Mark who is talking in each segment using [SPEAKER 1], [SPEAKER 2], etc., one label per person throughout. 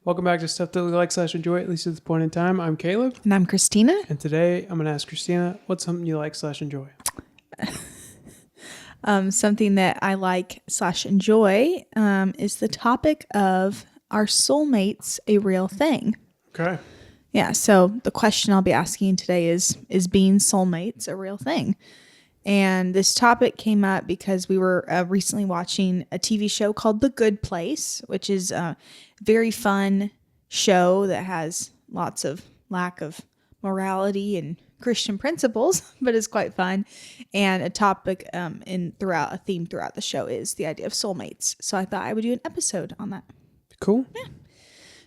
[SPEAKER 1] Welcome back to Stuff That We Like / Enjoy, at least at this point in time. I'm Caleb.
[SPEAKER 2] And I'm Christina.
[SPEAKER 1] And today I'm going to ask Christina, what's something you like / enjoy?
[SPEAKER 2] Something that I like / enjoy is the topic of, are soulmates a real thing?
[SPEAKER 1] Okay.
[SPEAKER 2] Yeah, so the question I'll be asking today is being soulmates a real thing? And this topic came up because we were recently watching a TV show called The Good Place, which is a very fun show that has lots of lack of morality and Christian principles, but is quite fun. And a topic a theme throughout the show is the idea of soulmates. So I thought I would do an episode on that.
[SPEAKER 1] Cool.
[SPEAKER 2] Yeah.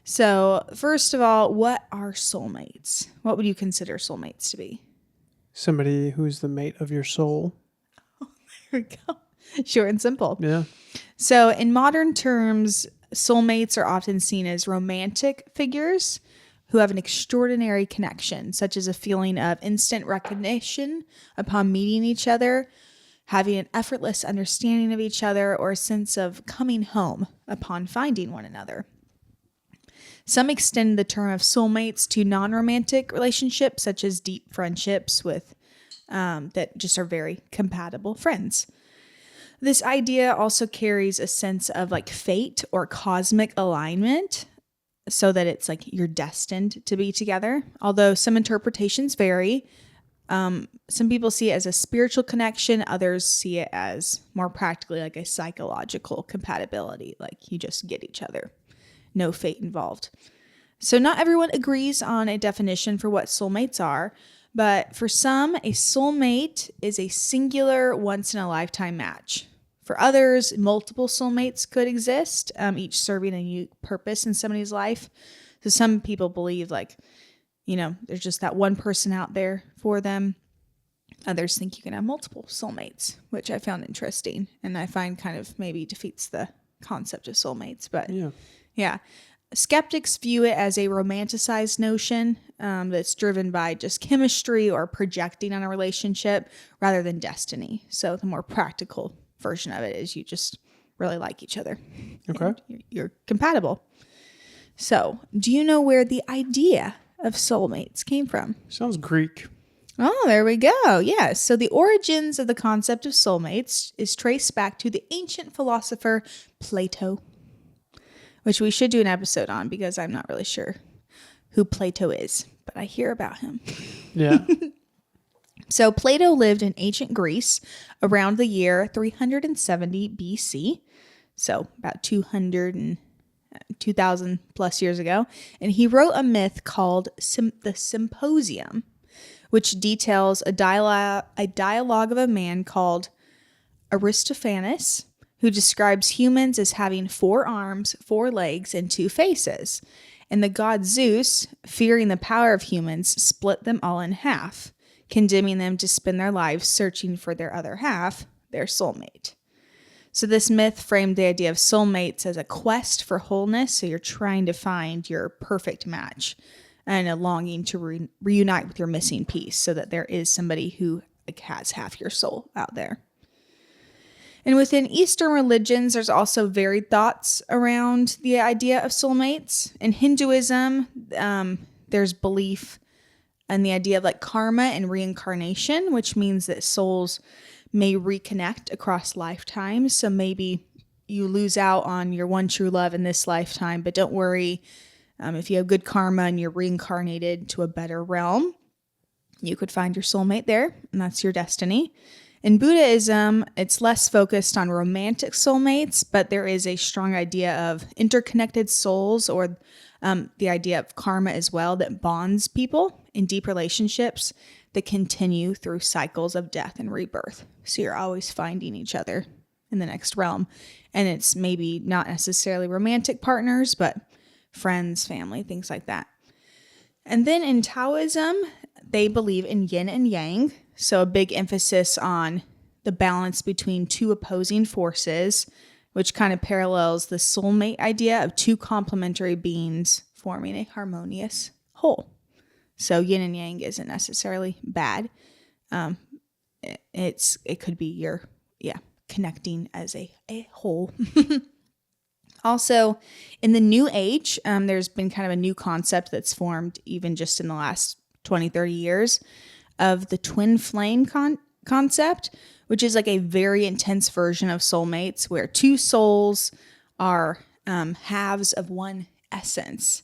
[SPEAKER 2] So first of all, what are soulmates? What would you consider soulmates to be?
[SPEAKER 1] Somebody who's the mate of your soul.
[SPEAKER 2] There we go. Short and simple.
[SPEAKER 1] Yeah.
[SPEAKER 2] So in modern terms, soulmates are often seen as romantic figures who have an extraordinary connection, such as a feeling of instant recognition upon meeting each other, having an effortless understanding of each other, or a sense of coming home upon finding one another. Some extend the term of soulmates to non-romantic relationships, such as deep friendships with that just are very compatible friends. This idea also carries a sense of like fate or cosmic alignment, so that it's like you're destined to be together. Although some interpretations vary. Some people see it as a spiritual connection. Others see it as more practically like a psychological compatibility, like you just get each other. No fate involved. So not everyone agrees on a definition for what soulmates are, but for some, a soulmate is a singular once-in-a-lifetime match. For others, multiple soulmates could exist, each serving a unique purpose in somebody's life. So some people believe there's just that one person out there for them. Others think you can have multiple soulmates, which I found interesting. And I find kind of maybe defeats the concept of soulmates, but yeah. Skeptics view it as a romanticized notion that's driven by just chemistry or projecting on a relationship rather than destiny. So the more practical version of it is you just really like each other.
[SPEAKER 1] Okay.
[SPEAKER 2] You're compatible. So do you know where the idea of soulmates came from?
[SPEAKER 1] Sounds Greek.
[SPEAKER 2] Oh, there we go. Yes. So the origins of the concept of soulmates is traced back to the ancient philosopher Plato, which we should do an episode on because I'm not really sure who Plato is, but I hear about him.
[SPEAKER 1] Yeah.
[SPEAKER 2] So Plato lived in ancient Greece around the year 370 BC, so about 2,000 plus years ago, and he wrote a myth called the Symposium, which details a dialogue of a man called Aristophanes, who describes humans as having 4 arms, 4 legs, and 2 faces. And the god Zeus, fearing the power of humans, split them all in half, condemning them to spend their lives searching for their other half, their soulmate. So this myth framed the idea of soulmates as a quest for wholeness, so you're trying to find your perfect match, and a longing to reunite with your missing piece, so that there is somebody who has half your soul out there. And within Eastern religions, there's also varied thoughts around the idea of soulmates. In Hinduism, there's belief in the idea of like karma and reincarnation, which means that souls may reconnect across lifetimes. So maybe you lose out on your one true love in this lifetime, but don't worry. If you have good karma and you're reincarnated to a better realm, you could find your soulmate there, and that's your destiny. In Buddhism, it's less focused on romantic soulmates, but there is a strong idea of interconnected souls, or the idea of karma as well, that bonds people in deep relationships that continue through cycles of death and rebirth. So you're always finding each other in the next realm. And it's maybe not necessarily romantic partners, but friends, family, things like that. And then in Taoism, they believe in yin and yang. So a big emphasis on the balance between 2 opposing forces, which kind of parallels the soulmate idea of 2 complementary beings forming a harmonious whole. So yin and yang isn't necessarily bad. It could be your connecting as a whole. Also, in the New Age, there's been kind of a new concept that's formed even just in the last 20, 30 years of the twin flame concept, which is like a very intense version of soulmates where two souls are halves of one essence.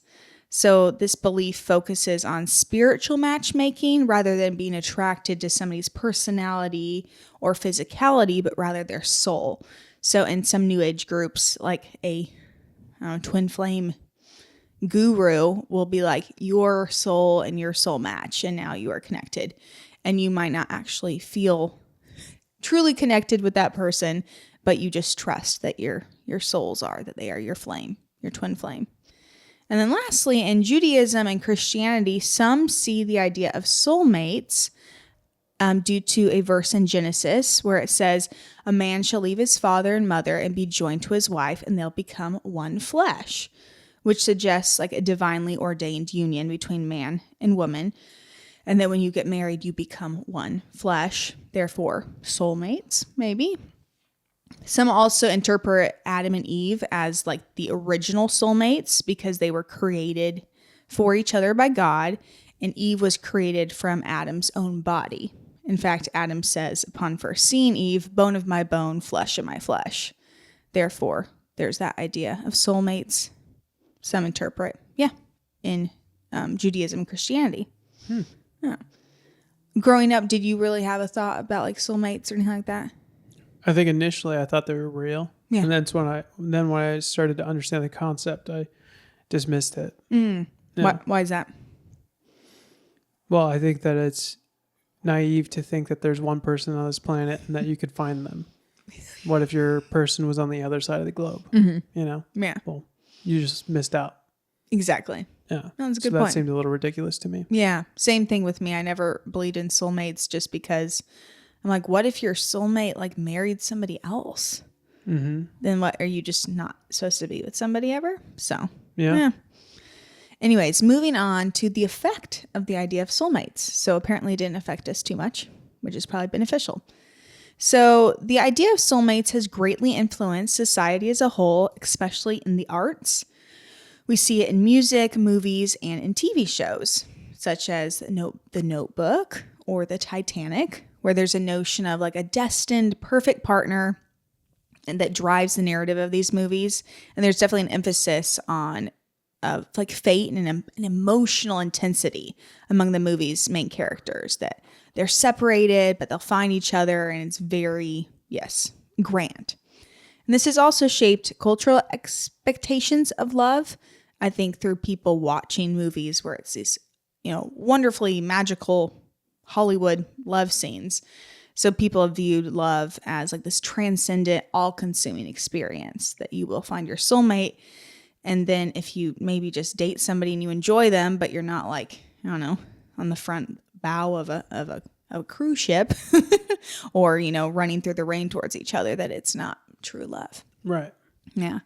[SPEAKER 2] So this belief focuses on spiritual matchmaking rather than being attracted to somebody's personality or physicality, but rather their soul. So in some New Age groups, like a twin flame guru will be like, your soul and your soul match, and now you are connected. And you might not actually feel truly connected with that person, but you just trust that your souls are, that they are your flame, your twin flame. And then lastly, in Judaism and Christianity, some see the idea of soulmates due to a verse in Genesis where it says, a man shall leave his father and mother and be joined to his wife, and they'll become one flesh, which suggests like a divinely ordained union between man and woman. And then when you get married, you become one flesh, therefore soulmates, maybe. Some also interpret Adam and Eve as like the original soulmates because they were created for each other by God, and Eve was created from Adam's own body. In fact, Adam says, upon first seeing Eve, bone of my bone, flesh of my flesh. Therefore, there's that idea of soulmates. Some interpret, in Judaism and Christianity. Yeah. Growing up, did you really have a thought about like soulmates or anything like that?
[SPEAKER 1] I think initially I thought they were real.
[SPEAKER 2] Yeah.
[SPEAKER 1] And that's when I started to understand the concept, I dismissed it. Yeah.
[SPEAKER 2] Why is that?
[SPEAKER 1] Well, I think that it's naive to think that there's one person on this planet and that you could find them. What if your person was on the other side of the globe? You know?
[SPEAKER 2] Yeah.
[SPEAKER 1] Well, you just missed out.
[SPEAKER 2] Exactly.
[SPEAKER 1] Yeah.
[SPEAKER 2] No, that's a good
[SPEAKER 1] So
[SPEAKER 2] point.
[SPEAKER 1] that seemed a little ridiculous to me.
[SPEAKER 2] Yeah. Same thing with me. I never believed in soulmates just because I'm like, what if your soulmate like married somebody else? Then what, are you just not supposed to be with somebody ever? So,
[SPEAKER 1] Yeah.
[SPEAKER 2] Anyways, moving on to the effect of the idea of soulmates. So apparently it didn't affect us too much, which is probably beneficial. So the idea of soulmates has greatly influenced society as a whole, especially in the arts. We see it in music, movies, and in TV shows, such as The Notebook or The Titanic, where there's a notion of like a destined perfect partner and that drives the narrative of these movies. And there's definitely an emphasis on like fate and an emotional intensity among the movie's main characters, that they're separated, but they'll find each other, and it's very, grand. And this has also shaped cultural expectations of love, I think, through people watching movies where it's these, wonderfully magical Hollywood love scenes. So people have viewed love as like this transcendent, all-consuming experience that you will find your soulmate. And then if you maybe just date somebody and you enjoy them, but you're not like, I don't know, on the front bow of a cruise ship or, running through the rain towards each other, that it's not true love.
[SPEAKER 1] Right.
[SPEAKER 2] Yeah.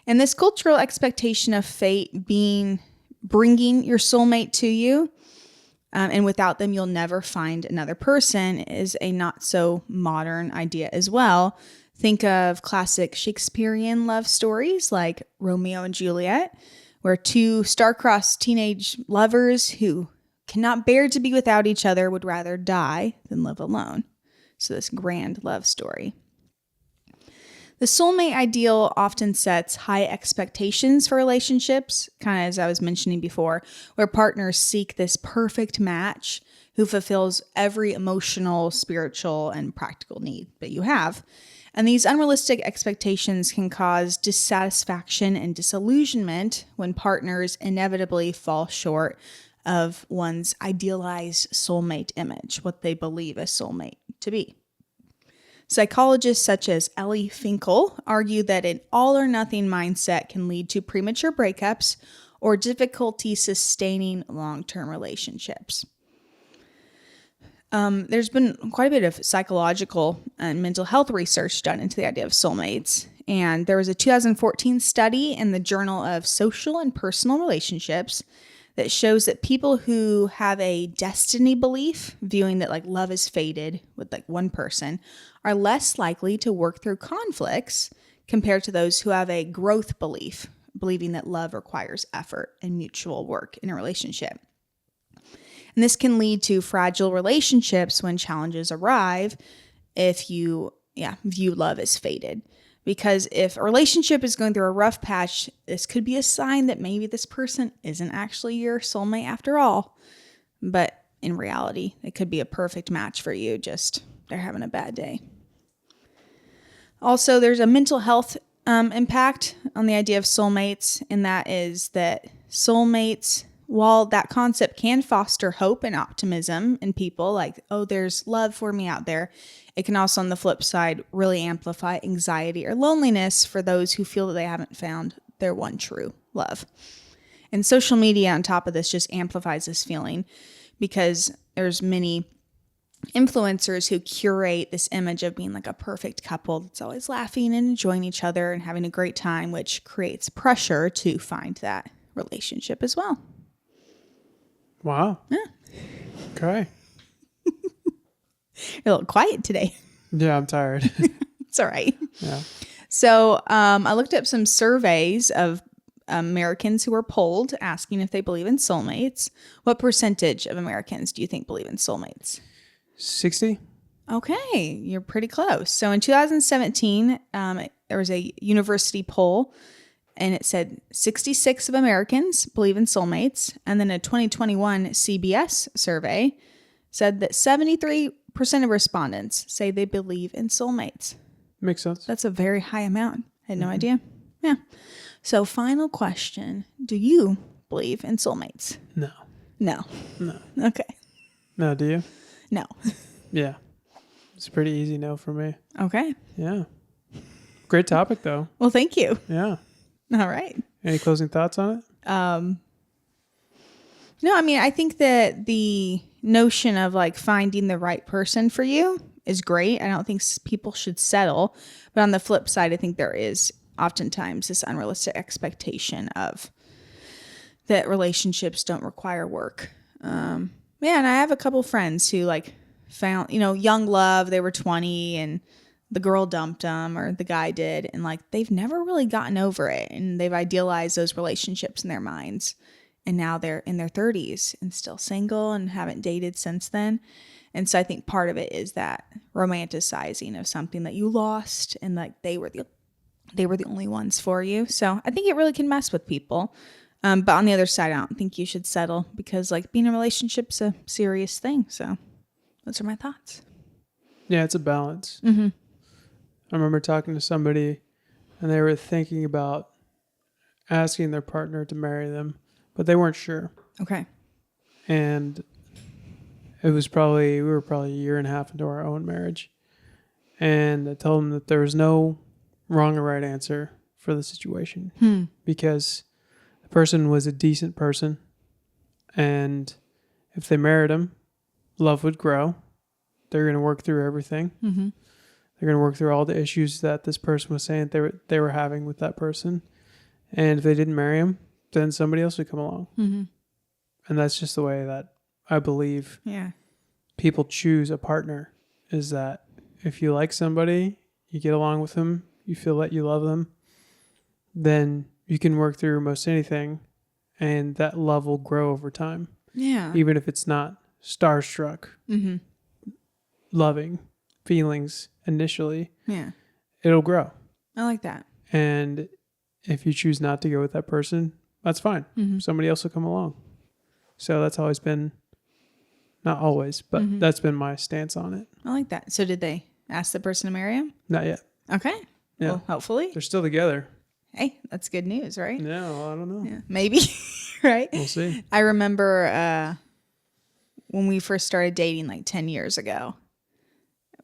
[SPEAKER 2] And this cultural expectation of fate bringing your soulmate to you, and without them, you'll never find another person, is a not so modern idea as well. Think of classic Shakespearean love stories like Romeo and Juliet, where two star-crossed teenage lovers who cannot bear to be without each other would rather die than live alone. So this grand love story. The soulmate ideal often sets high expectations for relationships, kind of as I was mentioning before, where partners seek this perfect match who fulfills every emotional, spiritual, and practical need that you have. And these unrealistic expectations can cause dissatisfaction and disillusionment when partners inevitably fall short of one's idealized soulmate image, what they believe a soulmate to be. Psychologists such as Ellie Finkel argue that an all-or-nothing mindset can lead to premature breakups or difficulty sustaining long-term relationships. There's been quite a bit of psychological and mental health research done into the idea of soulmates. And there was a 2014 study in the Journal of Social and Personal Relationships that shows that people who have a destiny belief, viewing that like love is fated with like one person, are less likely to work through conflicts compared to those who have a growth belief, believing that love requires effort and mutual work in a relationship. And this can lead to fragile relationships when challenges arrive if you view love as faded. Because if a relationship is going through a rough patch, this could be a sign that maybe this person isn't actually your soulmate after all. But in reality, it could be a perfect match for you, just they're having a bad day. Also, there's a mental health impact on the idea of soulmates, and that is that soulmates, while that concept can foster hope and optimism in people, like, oh, there's love for me out there, it can also, on the flip side, really amplify anxiety or loneliness for those who feel that they haven't found their one true love. And social media on top of this just amplifies this feeling because there's many influencers who curate this image of being like a perfect couple that's always laughing and enjoying each other and having a great time, which creates pressure to find that relationship as well.
[SPEAKER 1] Wow.
[SPEAKER 2] Yeah.
[SPEAKER 1] Okay.
[SPEAKER 2] You're a little quiet today.
[SPEAKER 1] Yeah, I'm tired.
[SPEAKER 2] It's all right.
[SPEAKER 1] Yeah.
[SPEAKER 2] So I looked up some surveys of Americans who were polled asking if they believe in soulmates. What percentage of Americans do you think believe in soulmates?
[SPEAKER 1] 60?
[SPEAKER 2] Okay, you're pretty close. So in 2017, there was a university poll, and it said 66 of Americans believe in soulmates. And then a 2021 CBS survey said that 73% of respondents say they believe in soulmates.
[SPEAKER 1] Makes sense.
[SPEAKER 2] That's a very high amount. I had no idea. Yeah. So final question. Do you believe in soulmates?
[SPEAKER 1] No.
[SPEAKER 2] No.
[SPEAKER 1] No.
[SPEAKER 2] Okay.
[SPEAKER 1] No, do you?
[SPEAKER 2] No.
[SPEAKER 1] Yeah. It's a pretty easy no for me.
[SPEAKER 2] Okay.
[SPEAKER 1] Yeah. Great topic, though.
[SPEAKER 2] Well, thank you.
[SPEAKER 1] Yeah.
[SPEAKER 2] All right.
[SPEAKER 1] Any closing thoughts on it?
[SPEAKER 2] No, I mean, I think that the notion of like finding the right person for you is great. I don't think people should settle. But on the flip side, I think there is oftentimes this unrealistic expectation of that relationships don't require work. And I have a couple friends who like found, young love. They were 20 and the girl dumped them or the guy did. And like, they've never really gotten over it. And they've idealized those relationships in their minds. And now they're in their 30s and still single and haven't dated since then. And so I think part of it is that romanticizing of something that you lost and like they were the only ones for you. So I think it really can mess with people. But on the other side, I don't think you should settle because like being in a relationship's a serious thing. So those are my thoughts.
[SPEAKER 1] Yeah, it's a balance.
[SPEAKER 2] Mm-hmm.
[SPEAKER 1] I remember talking to somebody and they were thinking about asking their partner to marry them, but they weren't sure.
[SPEAKER 2] Okay.
[SPEAKER 1] And we were probably a year and a half into our own marriage. And I told them that there was no wrong or right answer for the situation because the person was a decent person. And if they married him, love would grow. They're going to work through everything.
[SPEAKER 2] Mm-hmm.
[SPEAKER 1] They're going to work through all the issues that this person was saying they were having with that person. And if they didn't marry him, then somebody else would come along.
[SPEAKER 2] Mm-hmm.
[SPEAKER 1] And that's just the way that I believe people choose a partner, is that if you like somebody, you get along with them, you feel that you love them, then you can work through most anything and that love will grow over time.
[SPEAKER 2] Yeah.
[SPEAKER 1] Even if it's not starstruck, loving feelings initially, it'll grow.
[SPEAKER 2] I like that.
[SPEAKER 1] And if you choose not to go with that person, that's fine. Somebody else will come along. So that's always been, not always, but that's been my stance on it.
[SPEAKER 2] I like that. So did they ask the person to marry him?
[SPEAKER 1] Not yet.
[SPEAKER 2] Okay.
[SPEAKER 1] Yeah.
[SPEAKER 2] Well, hopefully.
[SPEAKER 1] They're still together.
[SPEAKER 2] Hey, that's good news, right?
[SPEAKER 1] No, I don't know.
[SPEAKER 2] Yeah, maybe. Right?
[SPEAKER 1] We'll see.
[SPEAKER 2] I remember when we first started dating like 10 years ago,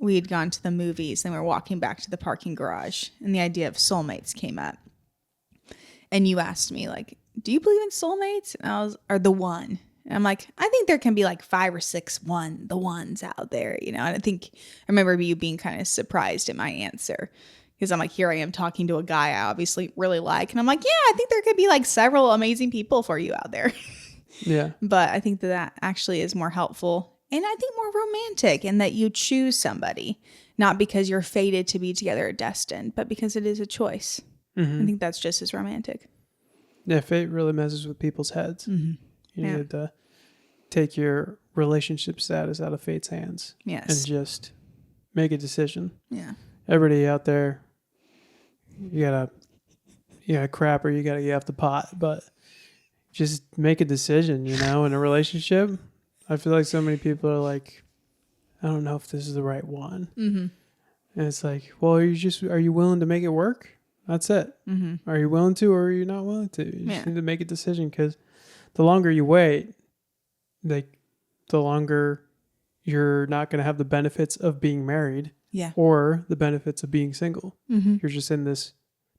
[SPEAKER 2] we had gone to the movies and we were walking back to the parking garage and the idea of soulmates came up. And you asked me like, do you believe in soulmates? And or the one. And I'm like, I think there can be like 5 or 6 the ones out there, And I remember you being kind of surprised at my answer because I'm like, here I am talking to a guy I obviously really like. And I'm like, yeah, I think there could be like several amazing people for you out there.
[SPEAKER 1] Yeah.
[SPEAKER 2] But I think that actually is more helpful and I think more romantic in that you choose somebody not because you're fated to be together or destined, but because it is a choice. I think that's just as romantic.
[SPEAKER 1] Yeah, fate really messes with people's heads. You
[SPEAKER 2] Yeah.
[SPEAKER 1] need to take your relationship status out of fate's hands
[SPEAKER 2] Yes.
[SPEAKER 1] and just make a decision.
[SPEAKER 2] Yeah.
[SPEAKER 1] Everybody out there, you gotta crap or you gotta get off the pot, but just make a decision, in a relationship. I feel like so many people are like, I don't know if this is the right one. And it's like, well, are you willing to make it work? That's it. Are you willing to, or are you not willing to? You just need to make a decision, because the longer you wait, the longer you're not going to have the benefits of being married or the benefits of being single. You're just in this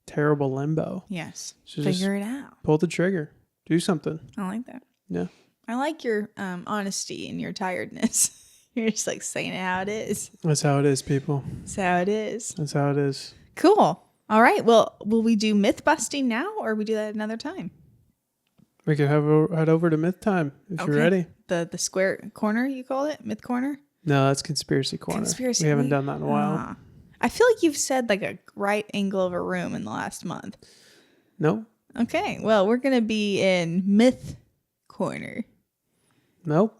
[SPEAKER 1] terrible limbo.
[SPEAKER 2] Yes.
[SPEAKER 1] So
[SPEAKER 2] figure it out.
[SPEAKER 1] Pull the trigger. Do something.
[SPEAKER 2] I like that.
[SPEAKER 1] Yeah.
[SPEAKER 2] I like your honesty and your tiredness. You're just like saying it how it is.
[SPEAKER 1] That's how it is, people.
[SPEAKER 2] That's how it is.
[SPEAKER 1] That's how it is.
[SPEAKER 2] Cool. All right. Well, will we do myth busting now, or we do that another time?
[SPEAKER 1] We can head over to Myth Time if you're ready.
[SPEAKER 2] The square corner, you call it? Myth corner?
[SPEAKER 1] No, that's Conspiracy Corner. We haven't done that in a while.
[SPEAKER 2] I feel like you've said like a right angle of a room in the last month.
[SPEAKER 1] Nope.
[SPEAKER 2] Okay. Well, we're going to be in Myth Corner.
[SPEAKER 1] Nope.